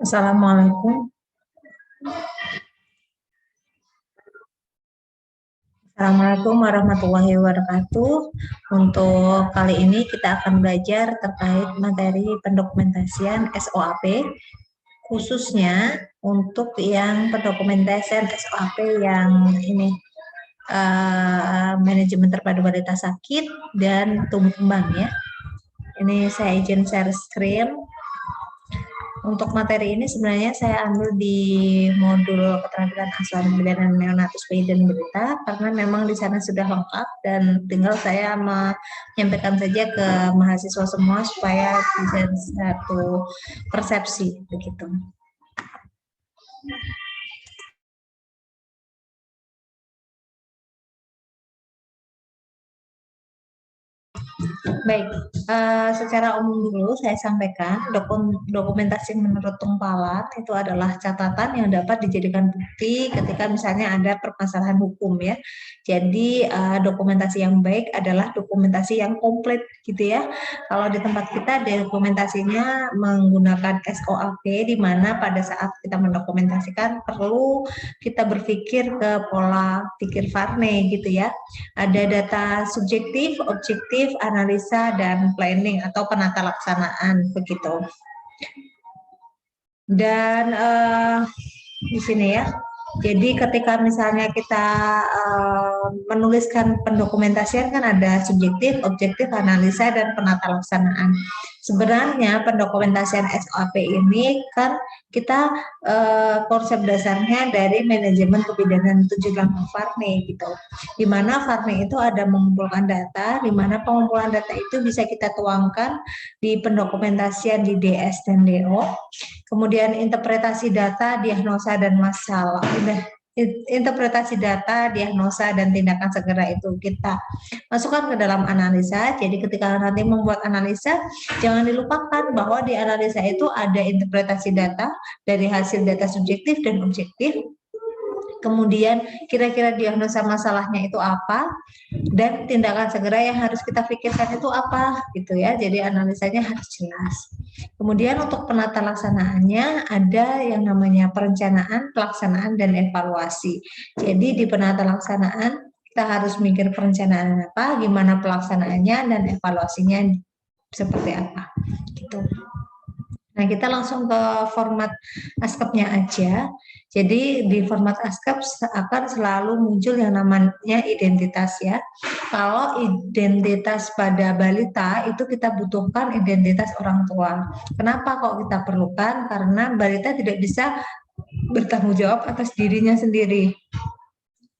Assalamualaikum. Assalamualaikum warahmatullahi wabarakatuh. Untuk kali ini kita akan belajar terkait materi pendokumentasian SOAP, khususnya untuk yang pendokumentasian SOAP yang ini manajemen terpadu balita sakit dan tumbuh kembang ya. Ini saya izin share screen. Untuk materi ini sebenarnya saya ambil di modul keterampilan asuhan dan neonatus bayi dan balita karena memang di sana sudah lengkap dan tinggal saya menyampaikan saja ke mahasiswa semua supaya bisa satu persepsi begitu. Baik, secara umum dulu saya sampaikan dokumentasi menurut Tumpalan itu adalah catatan yang dapat dijadikan bukti ketika misalnya ada permasalahan hukum ya. Jadi dokumentasi yang baik adalah dokumentasi yang komplit gitu ya. Kalau di tempat kita dokumentasinya menggunakan SOAP di mana pada saat kita mendokumentasikan perlu kita berpikir ke pola pikir Varney gitu ya. Ada data subjektif, objektif, analisa, dan planning atau penata laksanaan begitu. Dan di sini ya, jadi ketika misalnya kita menuliskan pendokumentasian kan ada subjektif, objektif, analisa, dan penata laksanaan. Sebenarnya pendokumentasian SOAP ini kan kita konsep dasarnya dari manajemen kebidanan 78 Varney gitu. Di mana Varney itu ada mengumpulkan data, di mana pengumpulan data itu bisa kita tuangkan di pendokumentasian di DS dan DO. Kemudian interpretasi data, diagnosa dan masalah. Interpretasi data, diagnosa dan tindakan segera itu kita masukkan ke dalam analisa. Jadi ketika nanti membuat analisa, jangan dilupakan bahwa di analisa itu ada interpretasi data dari hasil data subjektif dan objektif. Kemudian kira-kira diagnosa masalahnya itu apa dan tindakan segera yang harus kita pikirkan itu apa gitu ya. Jadi analisanya harus jelas. Kemudian untuk penata laksanaannya ada yang namanya perencanaan, pelaksanaan, dan evaluasi. Jadi di penata laksanaan kita harus mikir perencanaan apa, gimana pelaksanaannya, dan evaluasinya seperti apa gitu. Nah, kita langsung ke format ASCAP-nya aja. Jadi di format ASCAP akan selalu muncul yang namanya identitas ya. Kalau identitas pada balita itu kita butuhkan identitas orang tua. Kenapa kok kita perlukan? Karena balita tidak bisa bertanggung jawab atas dirinya sendiri.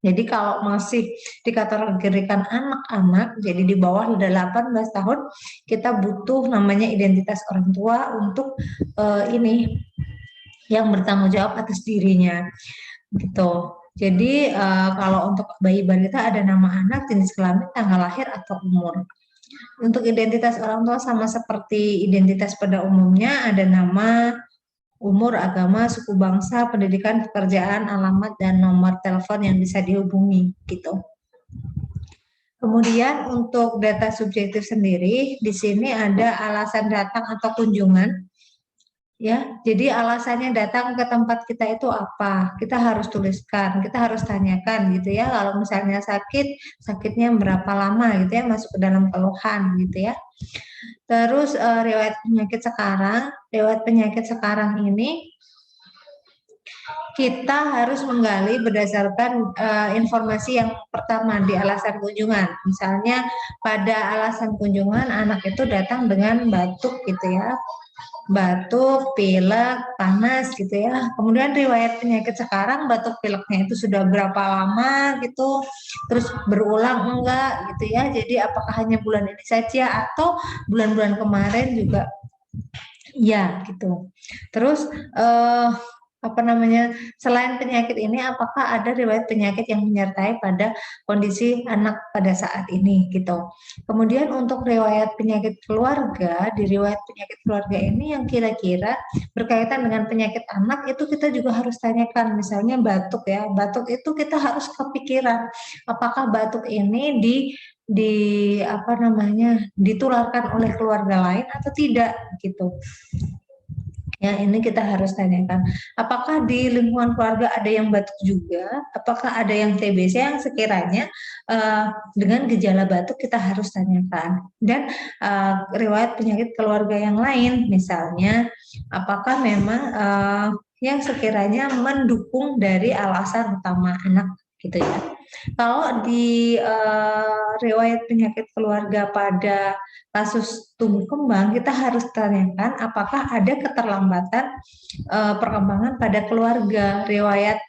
Jadi kalau masih dikategorikan anak-anak, jadi di bawah 18 tahun, kita butuh namanya identitas orang tua untuk ini yang bertanggung jawab atas dirinya, gitu. Jadi kalau untuk bayi balita ada nama anak, jenis kelamin, tanggal lahir atau umur. Untuk identitas orang tua sama seperti identitas pada umumnya, ada nama, umur, agama, suku bangsa, pendidikan, pekerjaan, alamat, dan nomor telepon yang bisa dihubungi gitu. Kemudian untuk data subjektif sendiri, di sini ada alasan datang atau kunjungan. Ya, jadi alasannya datang ke tempat kita itu apa? Kita harus tuliskan, kita harus tanyakan gitu ya. Kalau misalnya sakit, sakitnya berapa lama gitu ya, masuk ke dalam keluhan gitu ya. Terus riwayat penyakit sekarang ini kita harus menggali berdasarkan informasi yang pertama di alasan kunjungan. Misalnya pada alasan kunjungan anak itu datang dengan batuk gitu ya, batuk, pilek, panas gitu ya. Kemudian riwayat penyakit sekarang batuk pileknya itu sudah berapa lama gitu, terus berulang enggak gitu ya. Jadi apakah hanya bulan ini saja atau bulan-bulan kemarin juga ya gitu. Terus selain penyakit ini apakah ada riwayat penyakit yang menyertai pada kondisi anak pada saat ini gitu. Kemudian untuk riwayat penyakit keluarga, di riwayat penyakit keluarga ini yang kira-kira berkaitan dengan penyakit anak itu kita juga harus tanyakan. Misalnya batuk ya, batuk itu kita harus kepikiran apakah batuk ini ditularkan oleh keluarga lain atau tidak gitu. Ya, ini kita harus tanyakan, apakah di lingkungan keluarga ada yang batuk juga? Apakah ada yang TBC yang sekiranya dengan gejala batuk kita harus tanyakan. Dan riwayat penyakit keluarga yang lain, misalnya, apakah memang yang sekiranya mendukung dari alasan utama anak, gitu ya. Kalau di riwayat penyakit keluarga pada kasus tumbuh kembang, kita harus tanyakan apakah ada keterlambatan perkembangan pada keluarga, riwayat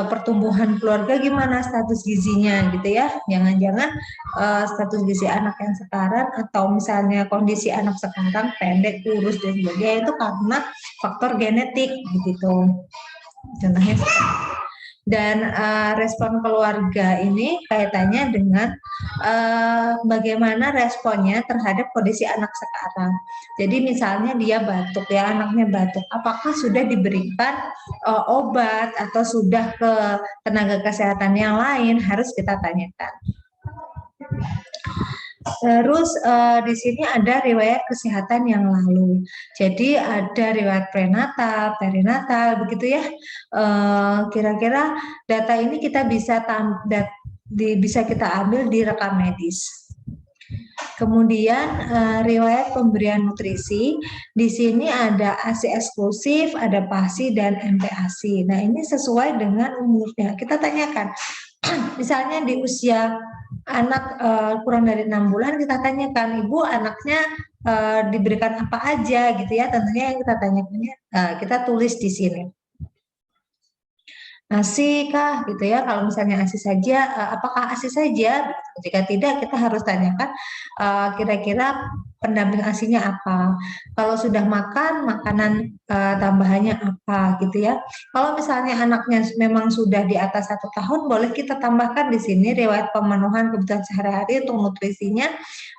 pertumbuhan keluarga gimana status gizinya gitu ya. Jangan-jangan status gizi anak yang sekarang atau misalnya kondisi anak sekarang pendek, kurus dan sebagainya itu karena faktor genetik begitu. Contohnya seperti itu. Dan respon keluarga ini kaitannya dengan bagaimana responnya terhadap kondisi anak sekarang. Jadi misalnya dia batuk ya, anaknya batuk, apakah sudah diberikan obat atau sudah ke tenaga kesehatan yang lain, harus kita tanyakan. Terus di sini ada riwayat kesehatan yang lalu. Jadi ada riwayat prenatal, perinatal, begitu ya. Kira-kira data ini kita bisa kita ambil di rekam medis. Kemudian riwayat pemberian nutrisi, di sini ada ASI eksklusif, ada PASI dan MPASI. Nah, ini sesuai dengan umurnya. Kita tanyakan, misalnya di usia anak kurang dari 6 bulan, kita tanyakan, ibu anaknya diberikan apa aja gitu ya. Tentunya yang kita tanyakannya kita tulis di sini. ASI kah gitu ya, kalau misalnya ASI saja, apakah ASI saja? Jika tidak, kita harus tanyakan kira-kira pendamping ASINya apa. Kalau sudah makan, makanan tambahannya apa gitu ya. Kalau misalnya anaknya memang sudah di atas 1 tahun, boleh kita tambahkan di sini riwayat pemenuhan kebutuhan sehari-hari untuk nutrisinya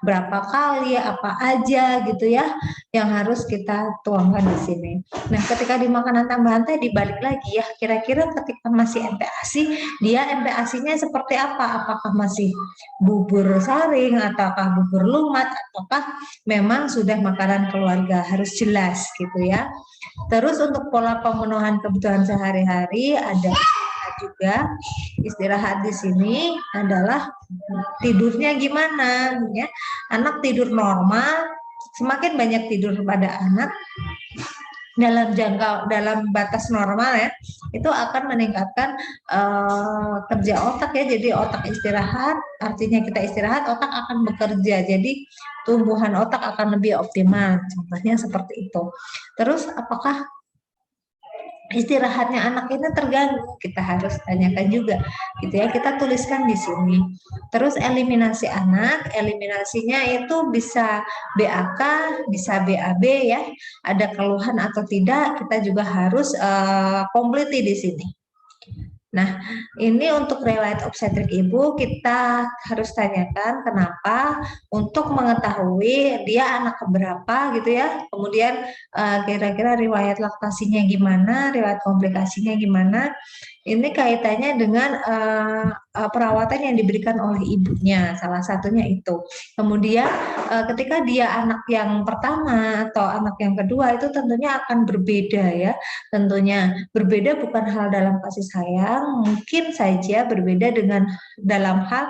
berapa kali, apa aja gitu ya, yang harus kita tuangkan di sini. Nah, ketika di makanan tambahan tadi balik lagi ya, kira-kira ketika masih MPASI, dia MPASI-nya seperti apa? Apakah masih bubur saring, ataukah bubur lumat, ataukah memang sudah makanan keluarga? Harus jelas gitu ya. Terus untuk pola pemenuhan kebutuhan sehari-hari ada juga. Istirahat di sini adalah tidurnya gimana ya. Anak tidur normal, semakin banyak tidur pada anak dalam batas normal ya, itu akan meningkatkan kerja otak ya. Jadi otak istirahat, artinya kita istirahat, otak akan bekerja. Jadi tumbuhan otak akan lebih optimal. Contohnya seperti itu. Terus apakah istirahatnya anak ini terganggu, kita harus tanyakan juga gitu ya, kita tuliskan di sini. Terus eliminasi anak, eliminasinya itu bisa BAK, bisa BAB ya, ada keluhan atau tidak, kita juga harus kompliti di sini. Nah, ini untuk riwayat obstetrik ibu kita harus tanyakan kenapa, untuk mengetahui dia anak keberapa gitu ya. Kemudian kira-kira riwayat laktasinya gimana, riwayat komplikasinya gimana. Ini kaitannya dengan perawatan yang diberikan oleh ibunya, salah satunya itu. Kemudian ketika dia anak yang pertama atau anak yang kedua itu tentunya akan berbeda ya. Tentunya berbeda bukan hal dalam kasih sayang, mungkin saja berbeda dengan dalam hal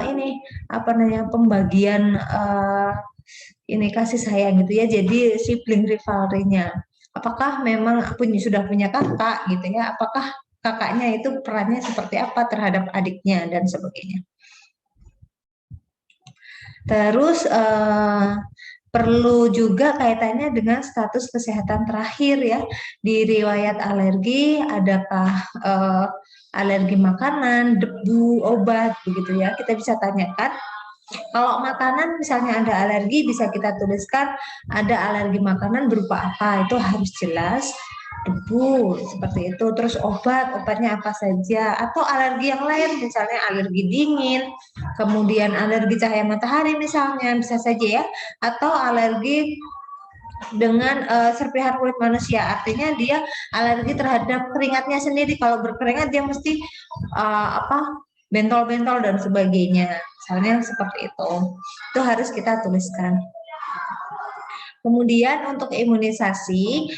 ini apa namanya, pembagian ini kasih sayang gitu ya. Jadi sibling rivalry-nya. Apakah memang sudah punya kakak gitu ya? Apakah kakaknya itu perannya seperti apa terhadap adiknya dan sebagainya. Terus perlu juga kaitannya dengan status kesehatan terakhir ya, di riwayat alergi, adakah alergi makanan, debu, obat begitu ya, kita bisa tanyakan. Kalau makanan misalnya ada alergi, bisa kita tuliskan ada alergi makanan berupa apa, itu harus jelas. Debu seperti itu. Terus obatnya apa saja, atau alergi yang lain misalnya alergi dingin, kemudian alergi cahaya matahari misalnya, bisa saja ya, atau alergi dengan serpihan kulit manusia, artinya dia alergi terhadap keringatnya sendiri. Kalau berkeringat dia mesti bentol-bentol dan sebagainya, misalnya seperti itu harus kita tuliskan. Kemudian untuk imunisasi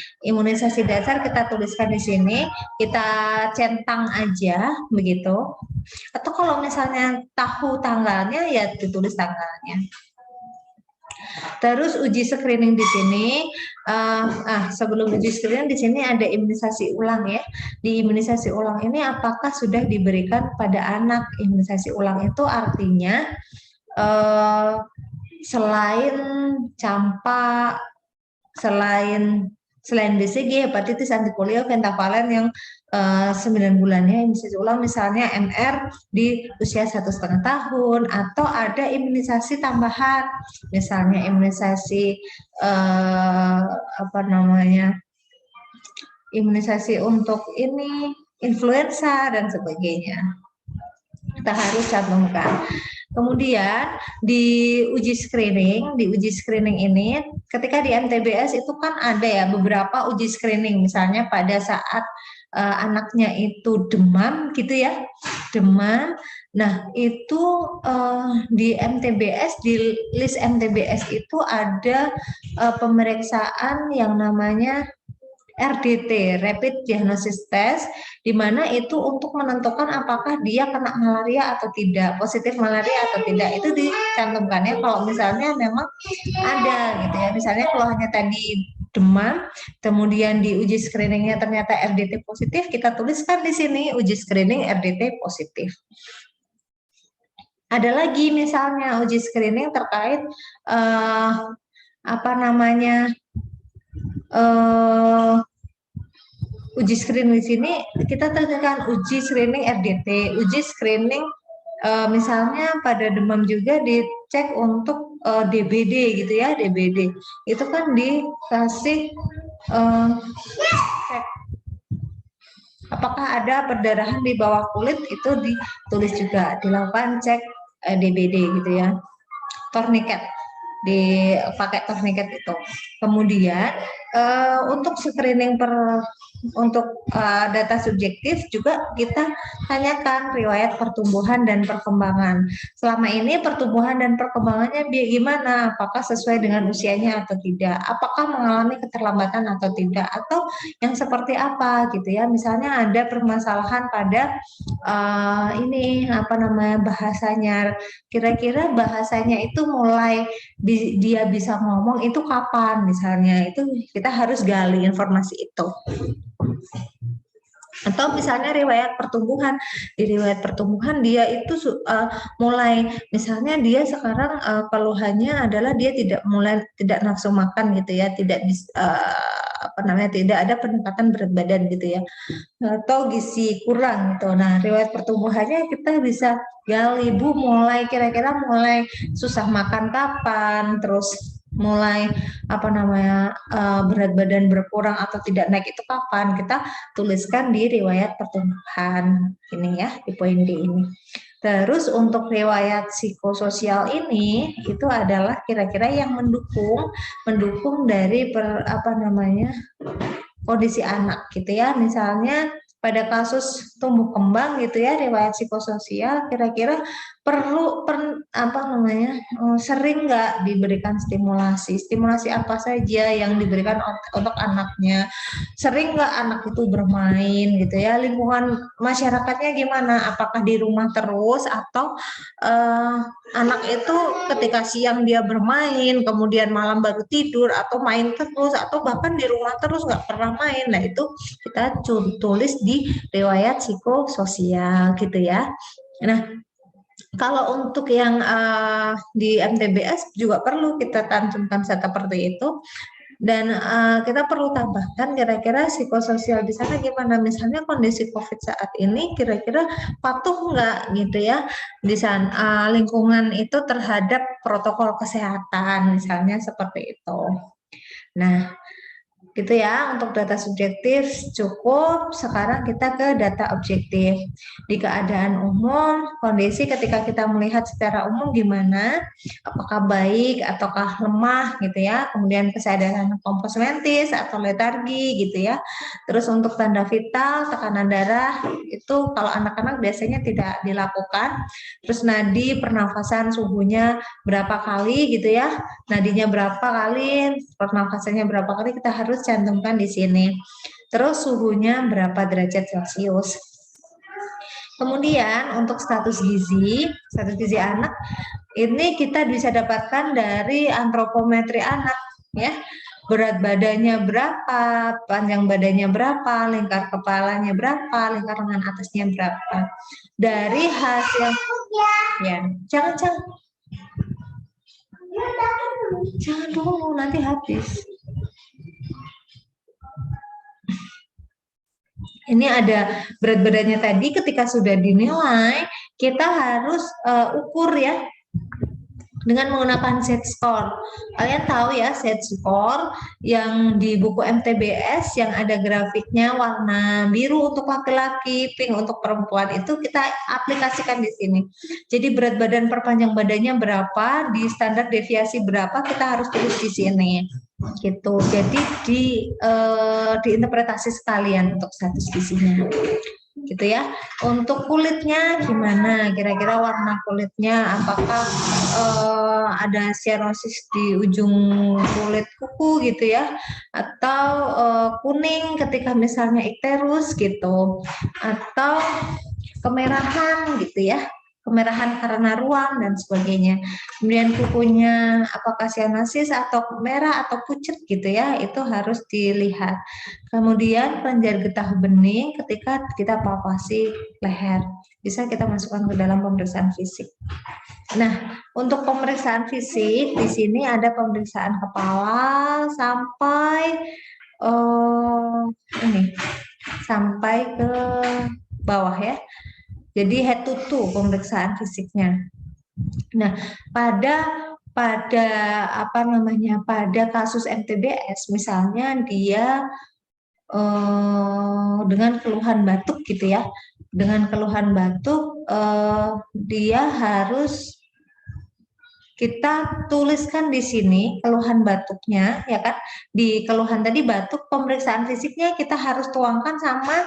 dasar kita tuliskan di sini, kita centang aja begitu. Atau kalau misalnya tahu tanggalnya ya ditulis tanggalnya. Terus uji screening di sini, sebelum uji screening di sini ada imunisasi ulang ya. Di imunisasi ulang ini apakah sudah diberikan pada anak? Imunisasi ulang itu artinya selain campak, selain BCG, hepatitis, antipolio, pentavalent yang 9 bulannya imunisasi ulang, misalnya MR di usia 1,5 tahun, atau ada imunisasi tambahan, misalnya imunisasi imunisasi untuk ini influenza dan sebagainya. Kita harus cantumkan. Kemudian di uji screening ini, ketika di MTBS itu kan ada ya beberapa uji screening, misalnya pada saat anaknya itu demam gitu ya, demam. Nah itu di MTBS, di list MTBS itu ada pemeriksaan yang namanya RDT, Rapid Diagnosis Test, di mana itu untuk menentukan apakah dia kena malaria atau tidak, positif malaria atau tidak, itu dicantumkannya kalau misalnya memang ada gitu ya, misalnya kalau hanya tadi demam, kemudian di uji screeningnya ternyata RDT positif, kita tuliskan di sini uji screening RDT positif. Ada lagi misalnya uji screening terkait uji screening di sini kita tentukan uji screening RDT, uji screening misalnya pada demam juga dicek untuk DBD gitu ya, DBD itu kan dikasih cek apakah ada perdarahan di bawah kulit, itu ditulis juga, dilakukan cek DBD gitu ya, tourniquet, dipakai tourniquet itu. Kemudian untuk screening untuk data subjektif juga kita tanyakan riwayat pertumbuhan dan perkembangan. Selama ini pertumbuhan dan perkembangannya gimana? Apakah sesuai dengan usianya atau tidak? Apakah mengalami keterlambatan atau tidak? Atau yang seperti apa gitu ya? Misalnya ada permasalahan pada bahasanya. Kira-kira bahasanya itu mulai dia bisa ngomong itu kapan misalnya, itu kita harus gali informasi itu. Atau misalnya riwayat pertumbuhan, di riwayat pertumbuhan dia itu mulai, misalnya dia sekarang keluhannya adalah dia tidak nafsu makan gitu ya, tidak tidak ada peningkatan berat badan gitu ya, atau gizi kurang gitu. Nah riwayat pertumbuhannya kita bisa gali, Bu, kira-kira mulai susah makan kapan, terus mulai berat badan berkurang atau tidak naik itu kapan, kita tuliskan di riwayat pertumbuhan ini ya, di poin D ini. Terus untuk riwayat psikososial ini itu adalah kira-kira yang mendukung dari kondisi anak gitu ya, misalnya pada kasus tumbuh kembang gitu ya, riwayat psikososial kira-kira sering nggak diberikan stimulasi apa saja yang diberikan untuk anaknya, sering nggak anak itu bermain gitu ya, lingkungan masyarakatnya gimana, apakah di rumah terus atau anak itu ketika siang dia bermain kemudian malam baru tidur, atau main terus, atau bahkan di rumah terus nggak pernah main. Nah itu kita tulis di riwayat psikososial gitu ya. Nah kalau untuk yang di MTBS juga perlu kita cantumkan seperti itu, dan kita perlu tambahkan kira-kira psikososial di sana gimana, misalnya kondisi COVID saat ini kira-kira patuh nggak gitu ya di sana lingkungan itu terhadap protokol kesehatan, misalnya seperti itu. Nah Gitu ya, untuk data subjektif cukup. Sekarang kita ke data objektif. Di keadaan umum, kondisi ketika kita melihat secara umum gimana, apakah baik ataukah lemah gitu ya. Kemudian kesadaran kompos mentis atau letargi gitu ya. Terus untuk tanda vital, tekanan darah itu kalau anak-anak biasanya tidak dilakukan. Terus nadi, pernafasan, suhunya berapa kali gitu ya. Nadinya berapa kali, pernafasannya berapa kali kita harus cantumkan di sini. Terus suhunya berapa derajat Celcius. Kemudian untuk status gizi anak ini kita bisa dapatkan dari antropometri anak ya. Berat badannya berapa, panjang badannya berapa, lingkar kepalanya berapa, lingkar lengan atasnya berapa. Dari hasil ya, jangan dulu, nanti habis. Ini ada berat badannya tadi, ketika sudah dinilai, kita harus ukur ya dengan menggunakan set score. Kalian tahu ya set score yang di buku MTBS yang ada grafiknya warna biru untuk laki-laki, pink untuk perempuan, itu kita aplikasikan di sini. Jadi berat badan per panjang badannya berapa, di standar deviasi berapa, kita harus tulis di sini. Gitu. Jadi diinterpretasi sekalian untuk status gizinya. Gitu ya. Untuk kulitnya gimana? Kira-kira warna kulitnya apakah ada sianosis di ujung kulit kuku gitu ya, atau kuning ketika misalnya ikterus gitu, atau kemerahan gitu ya, kemerahan karena ruam dan sebagainya. Kemudian kukunya apakah sianosis atau merah atau pucat gitu ya, itu harus dilihat. Kemudian kelenjar getah bening ketika kita palpasi leher, bisa kita masukkan ke dalam pemeriksaan fisik. Nah, untuk pemeriksaan fisik di sini ada pemeriksaan kepala sampai ini sampai ke bawah ya. Jadi head to toe pemeriksaan fisiknya. Nah, pada pada kasus MTBS misalnya dia dengan keluhan batuk gitu ya. Dengan keluhan batuk dia harus kita tuliskan di sini keluhan batuknya ya kan. Di keluhan tadi batuk, pemeriksaan fisiknya kita harus tuangkan sama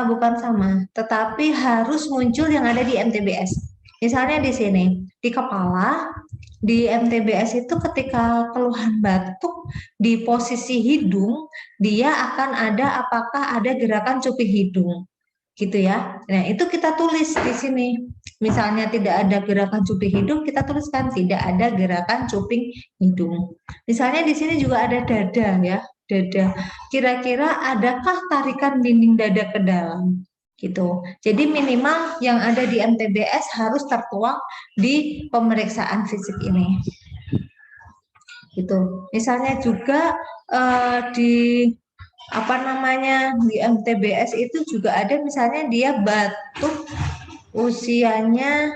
bukan sama, tetapi harus muncul yang ada di MTBS. Misalnya di sini, di kepala, di MTBS itu ketika keluhan batuk di posisi hidung, dia akan ada apakah ada gerakan cuping hidung, gitu ya. Nah, itu kita tulis di sini. Misalnya tidak ada gerakan cuping hidung, kita tuliskan tidak ada gerakan cuping hidung. Misalnya di sini juga ada dada ya. Dada. Kira-kira adakah tarikan dinding dada ke dalam? Gitu. Jadi minimal yang ada di MTBS harus tertuang di pemeriksaan fisik ini. Gitu. Misalnya juga di di MTBS itu juga ada misalnya dia batuk usianya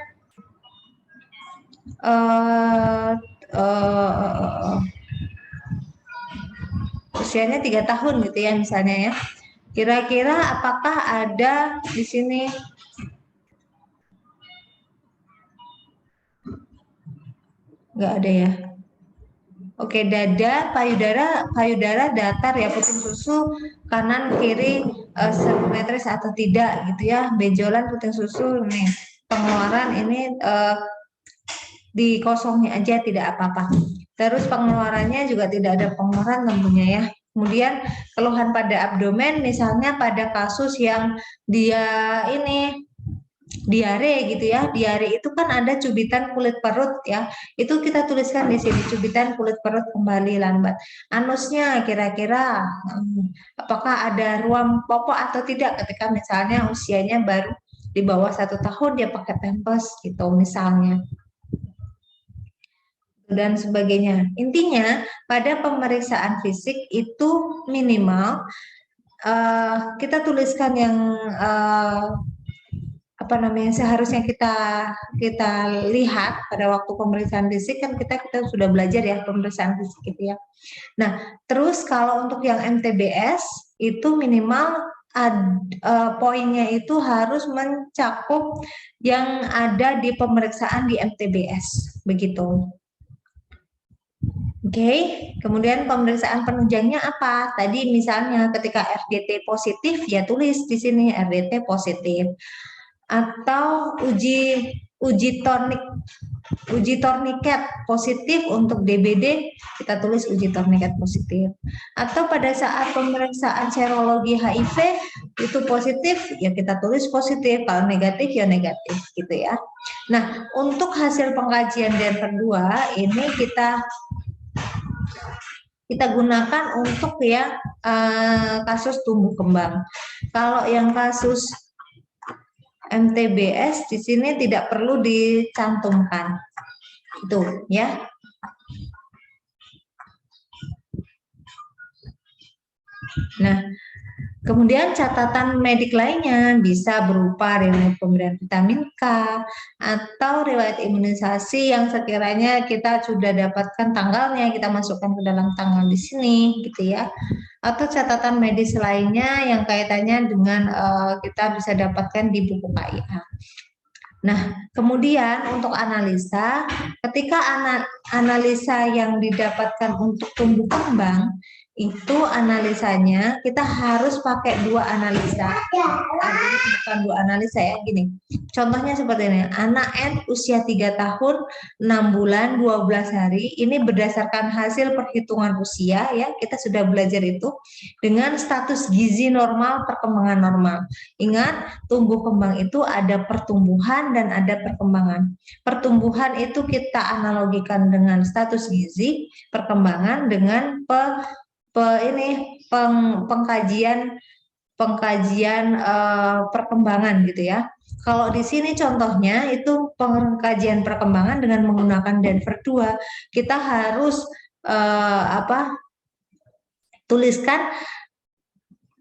usianya 3 tahun gitu ya misalnya ya. Kira-kira apakah ada di sini nggak ada ya? Oke, dada, payudara datar ya, puting susu kanan kiri simetris atau tidak gitu ya. Benjolan puting susu nih. Pengeluaran ini dikosongin aja tidak apa-apa. Terus pengeluarannya juga tidak ada pengeluaran tentunya ya. Kemudian keluhan pada abdomen misalnya pada kasus yang dia ini diare gitu ya. Diare itu kan ada cubitan kulit perut ya. Itu kita tuliskan di sini cubitan kulit perut kembali lambat. Anusnya kira-kira apakah ada ruam popok atau tidak ketika misalnya usianya baru di bawah 1 tahun dia pakai pampers gitu misalnya. Dan sebagainya. Intinya pada pemeriksaan fisik itu minimal kita tuliskan yang apa namanya seharusnya kita lihat pada waktu pemeriksaan fisik kan kita sudah belajar ya pemeriksaan fisik gitu ya. Nah, terus kalau untuk yang MTBS itu minimal poinnya itu harus mencakup yang ada di pemeriksaan di MTBS begitu. Oke, kemudian pemeriksaan penunjangnya apa? Tadi misalnya ketika RDT positif ya tulis di sini RDT positif. Atau uji torniket positif untuk DBD kita tulis uji torniket positif. Atau pada saat pemeriksaan serologi HIV itu positif ya kita tulis positif, kalau negatif ya negatif gitu ya. Nah, untuk hasil pengkajian Denver 2 ini kita gunakan untuk ya kasus tumbuh kembang. Kalau yang kasus MTBS di sini tidak perlu dicantumkan. Itu ya. Nah, kemudian catatan medik lainnya bisa berupa riwayat pemberian vitamin K atau riwayat imunisasi yang sekiranya kita sudah dapatkan tanggalnya, kita masukkan ke dalam tanggal di sini gitu ya. Atau catatan medis lainnya yang kaitannya dengan kita bisa dapatkan di buku KIA. Nah, kemudian untuk analisa, ketika analisa yang didapatkan untuk tumbuh kembang, itu analisanya kita harus pakai dua analisa. Artinya bukan dua analisa ya, gini. Contohnya seperti ini, anak N usia 3 tahun, 6 bulan, 12 hari, ini berdasarkan hasil perhitungan usia ya, kita sudah belajar itu, dengan status gizi normal, perkembangan normal. Ingat, tumbuh kembang itu ada pertumbuhan dan ada perkembangan. Pertumbuhan itu kita analogikan dengan status gizi, perkembangan dengan pengkajian perkembangan gitu ya. Kalau di sini contohnya itu pengkajian perkembangan dengan menggunakan Denver 2, kita harus tuliskan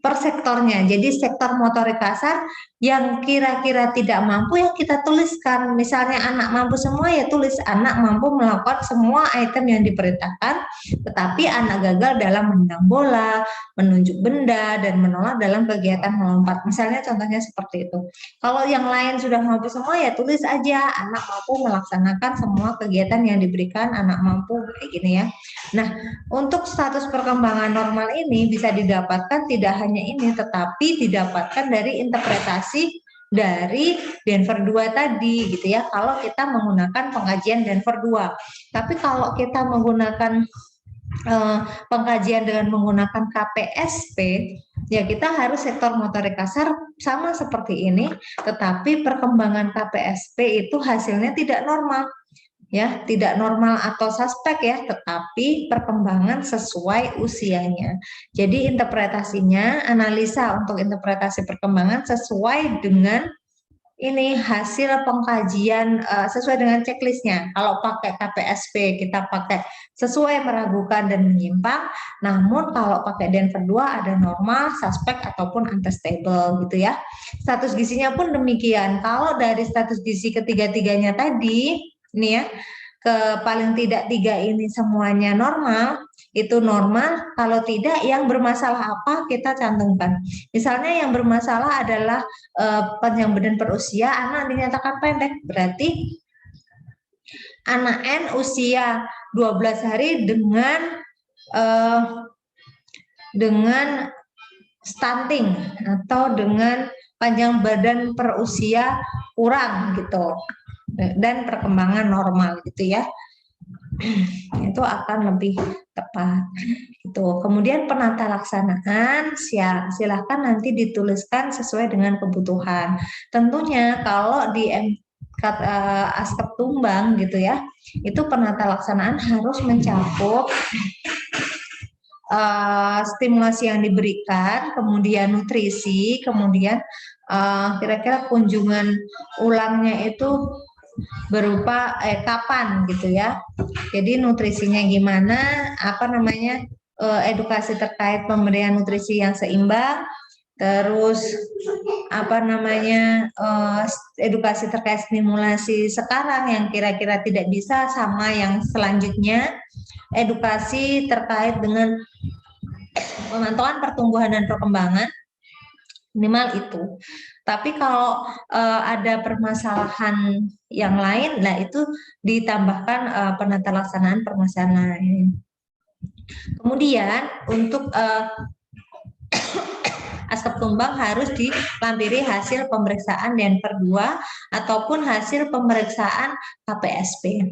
per sektornya. Jadi sektor motorik kasar yang kira-kira tidak mampu yang kita tuliskan. Misalnya anak mampu semua ya tulis anak mampu melakukan semua item yang diperintahkan, tetapi anak gagal dalam menendang bola, menunjuk benda, dan menolak dalam kegiatan melompat. Misalnya contohnya seperti itu. Kalau yang lain sudah mampu semua ya tulis aja anak mampu melaksanakan semua kegiatan yang diberikan, anak mampu kayak gini ya. Nah, untuk status perkembangan normal ini bisa didapatkan tidak hanya ini, tetapi didapatkan dari interpretasi dari Denver 2 tadi gitu ya, kalau kita menggunakan pengkajian Denver 2. Tapi kalau kita menggunakan pengkajian dengan menggunakan KPSP, ya kita harus sektor motorik kasar sama seperti ini, tetapi perkembangan KPSP itu hasilnya tidak normal. Ya, tidak normal atau suspek ya, tetapi perkembangan sesuai usianya. Jadi interpretasinya, analisa untuk interpretasi perkembangan sesuai dengan ini hasil pengkajian sesuai dengan checklistnya. Kalau pakai KPSP kita pakai sesuai, meragukan, dan menyimpang. Namun kalau pakai Denver 2 ada normal, suspek, ataupun unstable gitu ya. Status gizinya pun demikian. Kalau dari status gizi ketiga-tiganya tadi, ini ya, paling tidak 3 ini semuanya normal, itu normal. Kalau tidak, yang bermasalah apa kita cantumkan. Misalnya yang bermasalah adalah panjang badan per usia, anak dinyatakan pendek, berarti anak N usia 12 hari dengan stunting atau dengan panjang badan per usia kurang gitu, dan perkembangan normal gitu ya, itu akan lebih tepat gitu. Kemudian penata laksanaan silahkan nanti dituliskan sesuai dengan kebutuhan. Tentunya kalau di aspek tumbang gitu ya, itu penata laksanaan harus mencakup stimulasi yang diberikan, kemudian nutrisi, kemudian kira-kira kunjungan ulangnya itu berupa kapan gitu ya. Jadi nutrisinya gimana, edukasi terkait pemberian nutrisi yang seimbang, terus apa namanya edukasi terkait stimulasi sekarang yang kira-kira tidak bisa, sama yang selanjutnya edukasi terkait dengan pemantauan pertumbuhan dan perkembangan, minimal itu. Tapi kalau ada permasalahan yang lain, nah itu ditambahkan penata laksanaan permasalahan lain. Kemudian untuk aspek tumbang harus dilampiri hasil pemeriksaan Denver 2 ataupun hasil pemeriksaan KPSP.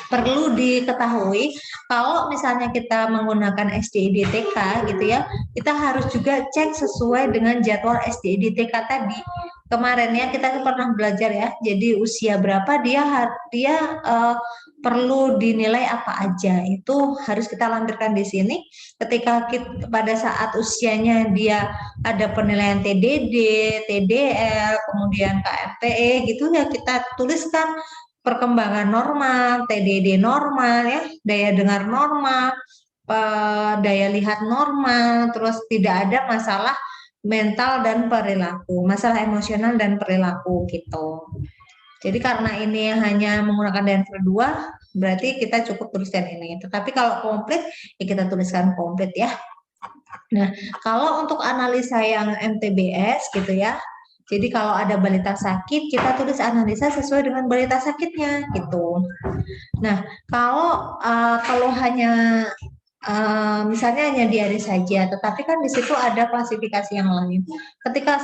Perlu diketahui kalau misalnya kita menggunakan SDIDTK gitu ya, kita harus juga cek sesuai dengan jadwal SDIDTK tadi. Kemarin ya kita pernah belajar ya, jadi usia berapa dia perlu dinilai apa aja, itu harus kita lampirkan di sini. Ketika pada saat usianya dia ada penilaian TDD, TDL, kemudian KMTE gitu ya, kita tuliskan perkembangan normal, TDD normal ya, daya dengar normal, daya lihat normal, terus tidak ada masalah mental dan perilaku, masalah emosional dan perilaku gitu. Jadi karena ini hanya menggunakan Denver 2, berarti kita cukup tuliskan ini. Tetapi kalau komplit, ya kita tuliskan komplit ya. Nah, kalau untuk analisa yang MTBS gitu ya, jadi kalau ada balita sakit, kita tulis analisa sesuai dengan balita sakitnya gitu. Nah, kalau hanya misalnya hanya diare saja, tetapi kan di situ ada klasifikasi yang lain. Ketika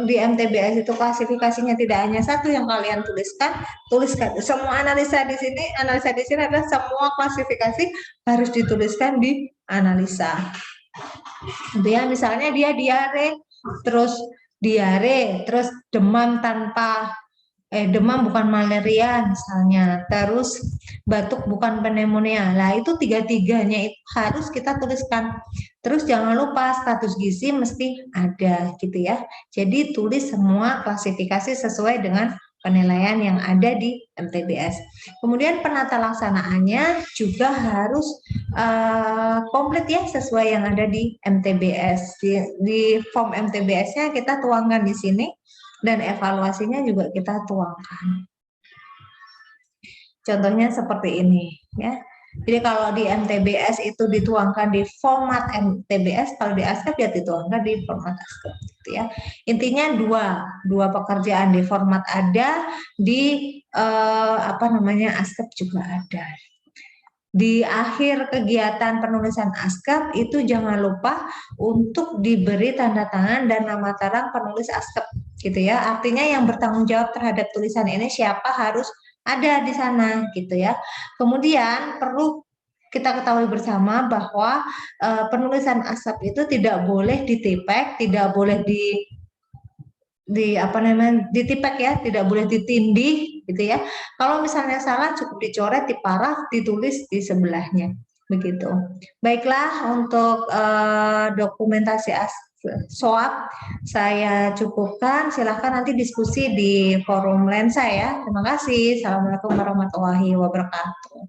di MTBS itu klasifikasinya tidak hanya satu yang kalian tuliskan semua analisa di sini. Analisa di sini adalah semua klasifikasi harus dituliskan di analisa. Dia misalnya dia diare, terus demam demam bukan malaria misalnya, terus batuk bukan pneumonia. Nah, itu tiga-tiganya itu harus kita tuliskan. Terus jangan lupa status gizi mesti ada gitu ya. Jadi tulis semua klasifikasi sesuai dengan penilaian yang ada di MTBS. Kemudian penata laksanaannya juga harus komplit ya sesuai yang ada di MTBS. Di form MTBS-nya kita tuangkan di sini. Dan evaluasinya juga kita tuangkan. Contohnya seperti ini ya. Jadi kalau di MTBS itu dituangkan di format MTBS, kalau di ASCAP ya dituangkan di format ASCAP gitu ya. Intinya dua pekerjaan di format ada, di ASCAP juga ada. Di akhir kegiatan penulisan ASCAP itu jangan lupa untuk diberi tanda tangan dan nama tarang penulis ASCAP gitu ya. Artinya yang bertanggung jawab terhadap tulisan ini siapa harus ada di sana gitu ya. Kemudian perlu kita ketahui bersama bahwa penulisan ASCAP itu tidak boleh ditipek, tidak boleh ditipek ya, tidak boleh ditindih gitu ya. Kalau misalnya salah cukup dicoret, diparaf, ditulis di sebelahnya begitu. Baiklah, untuk dokumentasi SOAP saya cukupkan. Silahkan nanti diskusi di forum Lensa ya. Terima kasih. Assalamualaikum warahmatullahi wabarakatuh.